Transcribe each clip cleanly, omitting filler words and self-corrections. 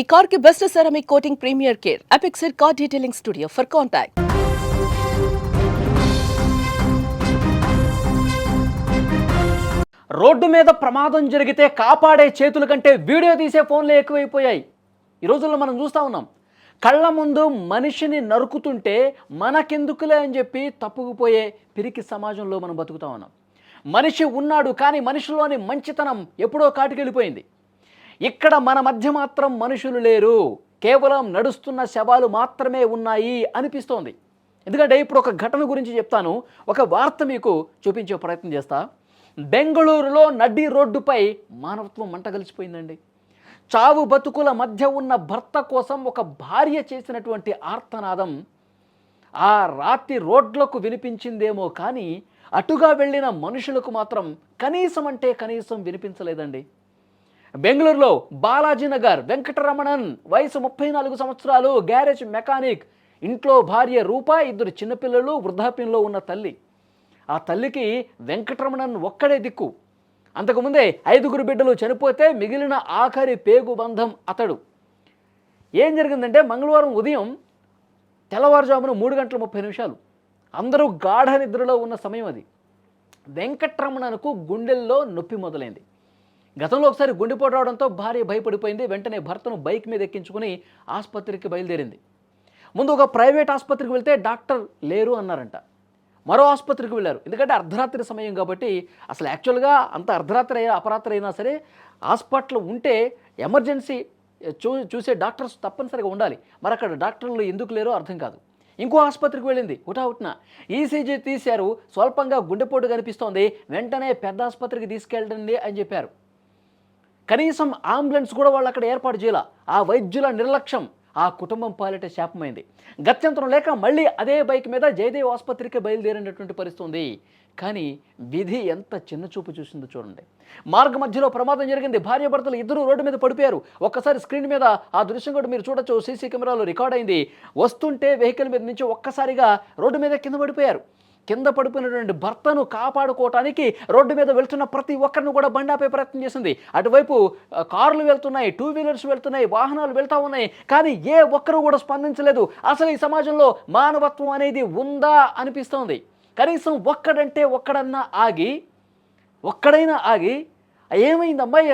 ఈ కార్ కి best ceramic coating Premier Care Apexer Car Detailing Studio for contact. Road మీద ప్రమాదం జరిగితే కాపాడే చేతుల కంటే వీడియో తీసే ఫోన్లే ఎక్కువైపోయాయి. ఈ రోజుల్లో మనం చూస్తూ ఉన్నాం. కళ్ళ ముందు మనిషిని నరుకుతుంటే మనకెందుకులే అని చెప్పి తప్పుకుపోయే పిరికి సమాజంలో మనం బతుకుతా ఉన్నాం. మనిషి ఉన్నాడు కానీ మనిషిలోని మంచితనం ఎప్పుడో కాటికెళ్ళిపోయింది. ఇక్కడ మన మధ్య మాత్రం మనుషులు లేరు, కేవలం నడుస్తున్న శవాలు మాత్రమే ఉన్నాయి అనిపిస్తోంది. ఎందుకంటే ఇప్పుడు ఒక ఘటన గురించి చెప్తాను, ఒక వార్త మీకు చూపించే ప్రయత్నం చేస్తా. బెంగళూరులో నడి రోడ్డుపై మానవత్వం మంటగలిచిపోయిందండి. చావు బతుకుల మధ్య ఉన్న భర్త కోసం ఒక భార్య చేసినటువంటి ఆర్తనాదం ఆ రాత్రి రోడ్లకు వినిపించిందేమో కానీ అటుగా వెళ్ళిన మనుషులకు మాత్రం కనీసం అంటే కనీసం వినిపించలేదండి. బెంగళూరులో బాలాజీనగర్ వెంకటరమణన్ వయసు 34 సంవత్సరాలు, గ్యారేజ్ మెకానిక్, ఇంట్లో భార్య రూప, 2 చిన్నపిల్లలు, వృద్ధాప్యంలో ఉన్న తల్లి. ఆ తల్లికి వెంకటరమణన్ ఒక్కడే దిక్కు. అంతకుముందే 5 బిడ్డలు చనిపోతే మిగిలిన ఆఖరి పేగు బంధం అతడు. ఏం జరిగిందంటే మంగళవారం ఉదయం తెల్లవారుజామున 3:30 అందరూ గాఢ నిద్రలో ఉన్న సమయం అది. వెంకటరమణన్కు గుండెల్లో నొప్పి మొదలైంది. గతంలో ఒకసారి గుండెపోటు రావడంతో భార్య భయపడిపోయింది. వెంటనే భర్తను బైక్ మీద ఎక్కించుకుని ఆసుపత్రికి బయలుదేరింది. ముందు ఒక ప్రైవేట్ ఆసుపత్రికి వెళ్తే డాక్టర్ లేరు అన్నారంట. మరో ఆసుపత్రికి వెళ్ళారు. ఎందుకంటే అర్ధరాత్రి సమయం కాబట్టి, అసలు యాక్చువల్గా అంత అర్ధరాత్రి అపరాత్రి అయినా సరే హాస్పిటల్ ఉంటే ఎమర్జెన్సీ చూసే డాక్టర్స్ తప్పనిసరిగా ఉండాలి. మరి అక్కడ డాక్టర్లు ఎందుకు లేరో అర్థం కాదు. ఇంకో ఆసుపత్రికి వెళ్ళింది. హుటాహుటిన ఈసీజీ తీశారు, స్వల్పంగా గుండెపోటు కనిపిస్తోంది, వెంటనే పెద్ద ఆసుపత్రికి తీసుకెళ్ళండి అని చెప్పారు. కనీసం అంబులెన్స్ కూడా వాళ్ళు అక్కడ ఏర్పాటు చేయాల. ఆ వైద్యుల నిర్లక్ష్యం ఆ కుటుంబం పాలిట శాపమైంది. గత్యంతరం లేక మళ్ళీ అదే బైక్ మీద జయదేవ్ ఆసుపత్రికి బయలుదేరినటువంటి పరిస్థితి ఉంది. కానీ విధి ఎంత చిన్న చూపు చూసిందో చూడండి. మార్గ మధ్యలో ప్రమాదం జరిగింది. భార్యాభర్తలు ఇద్దరు రోడ్డు మీద పడిపోయారు. ఒక్కసారి స్క్రీన్ మీద ఆ దృశ్యం కూడా మీరు చూడొచ్చు, సీసీ కెమెరాలో రికార్డ్ అయింది. వస్తుంటే వెహికల్ మీద నుంచి ఒక్కసారిగా రోడ్డు మీద కింద పడిపోయారు. కింద పడిపోయినటువంటి భర్తను కాపాడుకోవటానికి రోడ్డు మీద వెళ్తున్న ప్రతి ఒక్కరిని కూడా బండాపే ప్రయత్నం చేసింది. అటువైపు కార్లు వెళ్తున్నాయి, 2 వీలర్స్ వెళ్తున్నాయి, వాహనాలు వెళ్తూ ఉన్నాయి. కానీ ఏ ఒక్కరూ కూడా స్పందించలేదు. అసలు ఈ సమాజంలో మానవత్వం అనేది ఉందా అనిపిస్తోంది. కనీసం ఒక్కడైనా ఆగి ఏమైంది అమ్మాయి,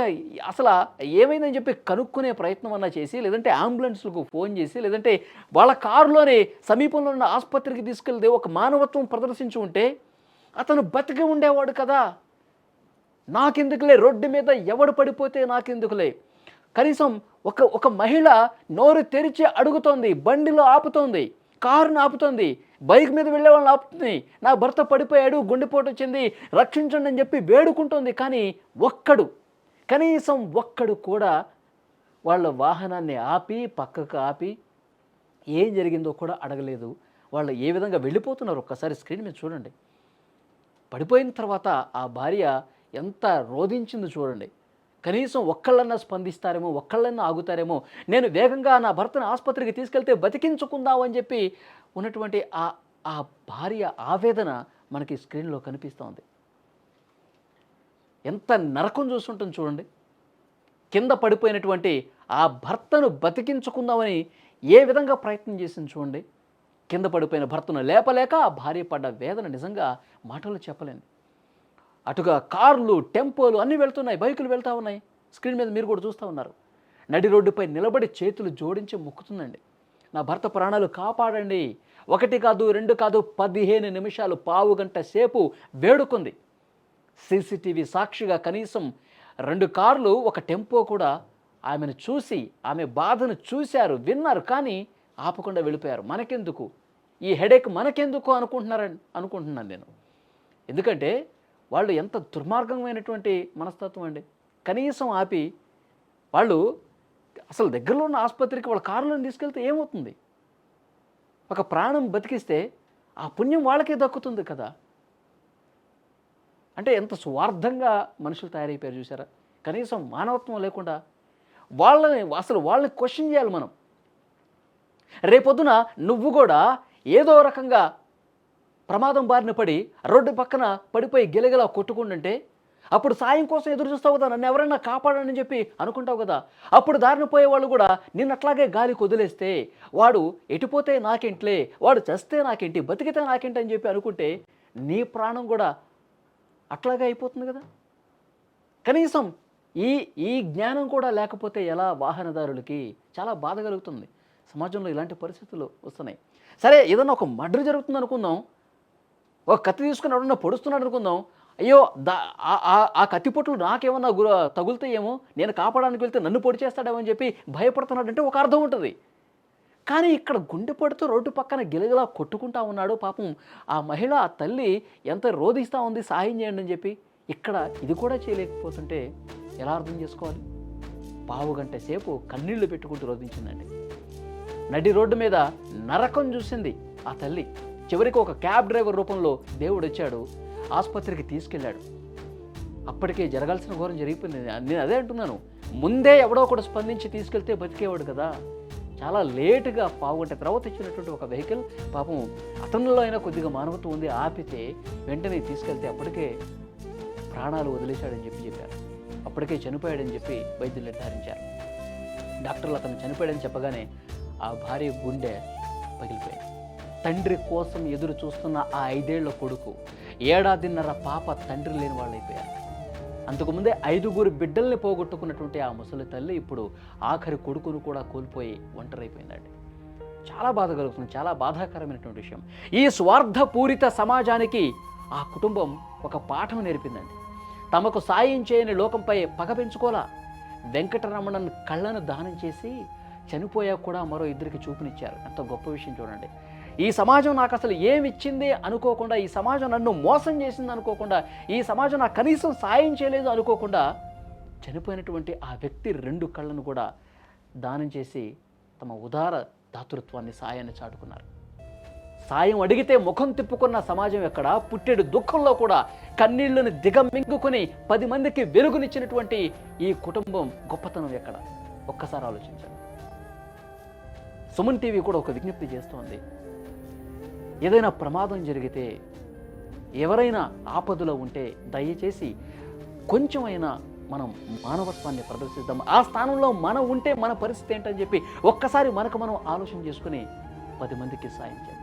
అసలు ఏమైందని చెప్పి కనుక్కునే ప్రయత్నం అన్నా చేసి, లేదంటే అంబులెన్స్లకు ఫోన్ చేసి, లేదంటే వాళ్ళ కారులోనే సమీపంలో ఉన్న ఆసుపత్రికి తీసుకెళ్తే ఒక మానవత్వం ప్రదర్శించి ఉంటే అతను బతికి ఉండేవాడు కదా. నాకెందుకులే, రోడ్డు మీద ఎవడు పడిపోతే నాకెందుకులే. కనీసం ఒక మహిళ నోరు తెరిచి అడుగుతోంది, బండిలో ఆపుతోంది, కారుని ఆపుతోంది, బైక్ మీద వెళ్ళే వాళ్ళని ఆపుతుంది. నా భర్త పడిపోయాడు, గుండెపోటు వచ్చింది, రక్షించండి అని చెప్పి వేడుకుంటుంది. కానీ కనీసం ఒక్కడు కూడా వాళ్ళ వాహనాన్ని ఆపి పక్కకు ఆపి ఏం జరిగిందో కూడా అడగలేదు. వాళ్ళు ఏ విధంగా వెళ్ళిపోతున్నారు ఒక్కసారి స్క్రీన్ మీద చూడండి. పడిపోయిన తర్వాత ఆ భార్య ఎంత రోధించిందో చూడండి. కనీసం ఒక్కళ్ళన్నా స్పందిస్తారేమో, ఒక్కళ్ళన్నా ఆగుతారేమో, నేను వేగంగా నా భర్తను ఆసుపత్రికి తీసుకెళ్తే బతికించుకుందాం అని చెప్పి ఉన్నటువంటి ఆ భార్య ఆవేదన మనకి స్క్రీన్లో కనిపిస్తోంది. ఎంత నరకం చూస్తుంటుంది చూడండి. కింద పడిపోయినటువంటి ఆ భర్తను బతికించుకుందామని ఏ విధంగా ప్రయత్నం చేసింది చూడండి. కింద పడిపోయిన భర్తను లేపలేక ఆ భార్య పడ్డ వేదన నిజంగా మాటలు చెప్పలేను. అటుగా కార్లు, టెంపోలు అన్నీ వెళ్తున్నాయి, బైకులు వెళ్తూ ఉన్నాయి. స్క్రీన్ మీద మీరు కూడా చూస్తూ ఉన్నారు. నడి రోడ్డుపై నిలబడి చేతులు జోడించి మొక్కుతుందండి, నా భర్త ప్రాణాలు కాపాడండి. 1 కాదు 2 కాదు 15 నిమిషాలు, పావు గంట సేపు వేడుకుంది. సీసీటీవీ సాక్షిగా కనీసం 2 కార్లు, ఒక టెంపో కూడా ఆమెను చూసి, ఆమె బాధను చూశారు, విన్నారు, కానీ ఆపకుండా వెళ్ళిపోయారు. మనకెందుకు ఈ హెడేక్, మనకెందుకు అనుకుంటున్నాను నేను. ఎందుకంటే వాళ్ళు ఎంత దుర్మార్గమైనటువంటి మనస్తత్వం అండి. కనీసం ఆపి వాళ్ళు అసలు దగ్గరలో ఉన్న ఆసుపత్రికి వాళ్ళ కారులను తీసుకెళ్తే ఏమవుతుంది? ఒక ప్రాణం బతికిస్తే ఆ పుణ్యం వాళ్ళకే దక్కుతుంది కదా. అంటే ఎంత స్వార్థంగా మనుషులు తయారైపోయారు చూసారా. కనీసం మానవత్వం లేకుండా వాళ్ళని క్వశ్చన్ చేయాలి మనం. రేపొద్దున నువ్వు కూడా ఏదో రకంగా ప్రమాదం బారిన పడి రోడ్డు పక్కన పడిపోయి గిలగిలా కొట్టుకుంటుంటే అప్పుడు సాయం కోసం ఎదురు చూస్తావు కదా, నన్ను ఎవరైనా కాపాడని చెప్పి అనుకుంటావు కదా. అప్పుడు దారిన పోయే వాళ్ళు కూడా నిన్ను అట్లాగే గాలికి వదిలేస్తే, వాడు ఎటుపోతే నాకేంట్లే, వాడు చస్తే నాకేంటి, బతికితే నాకేంటి అని చెప్పి అనుకుంటే నీ ప్రాణం కూడా అట్లాగే అయిపోతుంది కదా. కనీసం ఈ ఈ జ్ఞానం కూడా లేకపోతే ఎలా వాహనదారులకి చాలా బాధ కలుగుతుంది. సమాజంలో ఇలాంటి పరిస్థితులు వస్తున్నాయి. సరే, ఏదన్నా ఒక మర్డర్ జరుగుతుంది అనుకుందాం, ఒక కత్తి తీసుకుని ఎవరన్నా పొడుస్తున్నాడు అనుకుందాం, అయ్యో ఆ కత్తిపొట్లు నాకేమన్నా తగులుతాయేమో, నేను కాపాడడానికి వెళ్తే నన్ను పొడి చేస్తాడేమో అని చెప్పి భయపడుతున్నాడంటే ఒక అర్థం ఉంటుంది. కానీ ఇక్కడ గుండె పడుతూ రోడ్డు పక్కన గిలగిలా కొట్టుకుంటా ఉన్నాడు పాపం. ఆ మహిళ, ఆ తల్లి ఎంత రోధిస్తూ ఉంది సాయం చేయండి అని చెప్పి. ఇక్కడ ఇది కూడా చేయలేకపోతుంటే ఎలా అర్థం చేసుకోవాలి? పావుగంట సేపు కన్నీళ్లు పెట్టుకుంటూ రోధించిందండి. నడి రోడ్డు మీద నరకం చూసింది ఆ తల్లి. చివరికి ఒక క్యాబ్ డ్రైవర్ రూపంలో దేవుడు వచ్చాడు, ఆసుపత్రికి తీసుకెళ్ళాడు. అప్పటికే జరగాల్సిన ఘోరం జరిగిపోయింది. నేను అదే అంటున్నాను, ముందే ఎవడో ఒకడు స్పందించి తీసుకెళ్తే బతికేవాడు కదా. చాలా లేటుగా పావుగంట తర్వాత ఇచ్చినటువంటి ఒక వెహికల్ పాపం అతనిలో అయినా కొద్దిగా మానవత్వం ఉంది, ఆపితే వెంటనే తీసుకెళ్తే అప్పటికే ప్రాణాలు వదిలేశాడని చెప్పారు. అప్పటికే చనిపోయాడని చెప్పి వైద్యులు నిర్ధారించారు. డాక్టర్లు అతను చనిపోయాడని చెప్పగానే ఆ భార్య గుండె పగిలిపోయింది. తండ్రి కోసం ఎదురు చూస్తున్న ఆ 5 ఏళ్ల కొడుకు, 1.5 ఏడాదిన్నర పాప తండ్రి లేని వాళ్ళు అయిపోయారు. అంతకుముందే 5 బిడ్డల్ని పోగొట్టుకున్నటువంటి ఆ ముసలి తల్లి ఇప్పుడు ఆఖరి కొడుకును కూడా కోల్పోయి ఒంటరైపోయిందండి. చాలా బాధ కలుగుతుంది, చాలా బాధాకరమైనటువంటి విషయం. ఈ స్వార్థపూరిత సమాజానికి ఆ కుటుంబం ఒక పాఠం నేర్పిందండి. తమకు సాయం చేయని లోకంపై పగ పెంచుకోలా. వెంకటరమణన్ కళ్ళను దానం చేసి చనిపోయాక కూడా మరో 2కి చూపునిచ్చారు. ఎంత గొప్ప విషయం చూడండి. ఈ సమాజం నాకు అసలు ఏమిచ్చింది అనుకోకుండా, ఈ సమాజం నన్ను మోసం చేసింది అనుకోకుండా, ఈ సమాజం నాకు కనీసం సాయం చేయలేదు అనుకోకుండా చనిపోయినటువంటి ఆ వ్యక్తి 2 కళ్ళను కూడా దానం చేసి తమ ఉదార దాతృత్వాన్ని, సాయాన్ని చాటుకున్నారు. సాయం అడిగితే ముఖం తిప్పుకున్న సమాజం ఎక్కడ, పుట్టెడు దుఃఖంలో కూడా కన్నీళ్లను దిగమింగుకొని 10 మందికి వెలుగునిచ్చినటువంటి ఈ కుటుంబం గొప్పతనం ఎక్కడ? ఒక్కసారి ఆలోచించండి. సుమన్ టీవీ కూడా ఒక విజ్ఞప్తి చేస్తోంది. ఏదైనా ప్రమాదం జరిగితే, ఎవరైనా ఆపదలో ఉంటే దయచేసి కొంచెమైనా మనం మానవత్వాన్ని ప్రదర్శిద్దాం. ఆ స్థానంలో మనం ఉంటే మన పరిస్థితి ఏంటని చెప్పి ఒక్కసారి మనకు మనం ఆలోచన చేసుకుని 10 మందికి సాయం చేద్దాం.